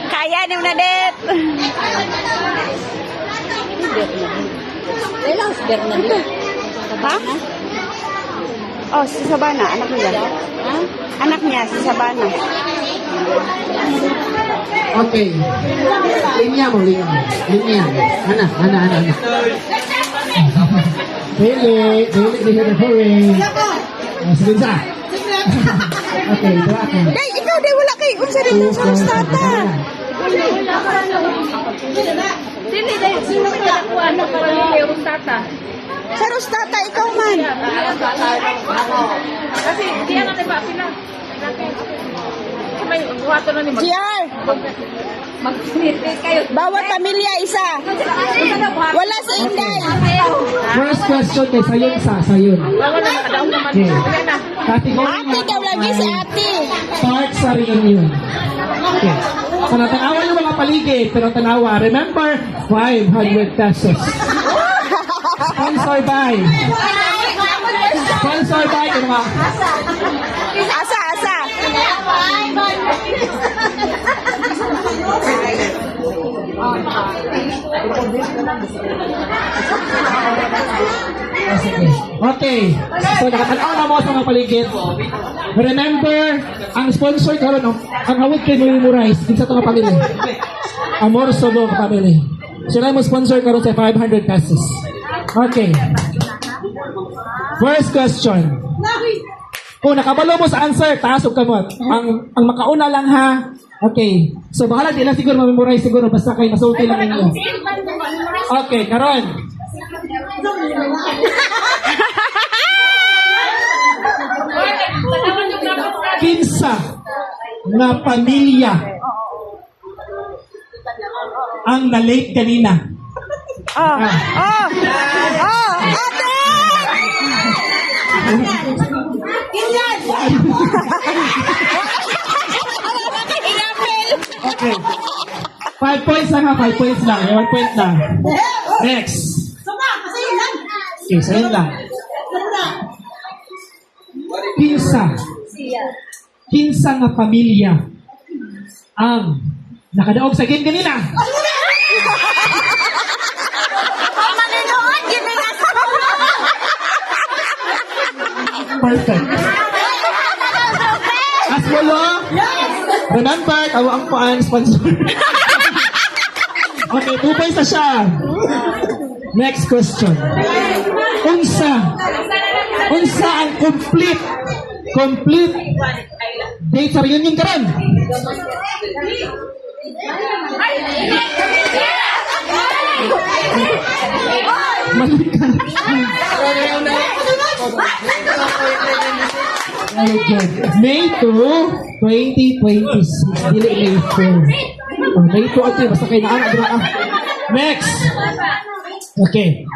Kaya ni na det. Ha? Oh, si Sabana, anak niya. Ha? Anak niya, si Sabana. Okay. Linya mo, linya. Linya. Ana. Dili, hurry. Sige sa. Okay, dua ka. Day, ikaw day wala kay unsa rin sa rostata. Dili day sino ka ko ano para ni rostata. Sa rostata ikaw man. Kasi diyan na ba pila. May buhaton na ni mag. GR, Mag-snitty kayo. bawat pamilya isa. Wala sa Inday. First question kay sayon. Wala na nakadaog naman. Okay. Wala na. Category Ate daw lagi si ate. part sa reunion. Okay. So natanawa yung mga paligid, pero tanawa. Remember, 500 pesos. Sponsor by. Ano nga? Asa. Okay. So nakatanaw na mo sa mga paligid. Remember, ang sponsor karon ang hawid kay memorize din sa mga pamilya. Amor solo ka pamilya. Sila mo sponsor karon sa 500 pesos. Okay. First question. Kung nakabalo mo sa answer, taas o kamot. Ang makauna lang ha. Okay. So bahala di lang siguro ma-memorize siguro basta kay masulti lang ninyo. Okay, karon. Kinsa na pamilya ang na-late kanina? Ate! Okay. 5 points lang ha, 5 points lang. 1 point lang. Next. Okay, sa'yo lang. Kinsa nga pamilya ang nakadaog sa game kanina? Perfect. Aswalo? Remember, tawa ang paan sponsor. Okay, 2 points na siya. Next question. Unsa ang complete date sa reunion karon? May 2, 2026. Dili May 4. May 2 ito. Basta kayo na. Next. Okay.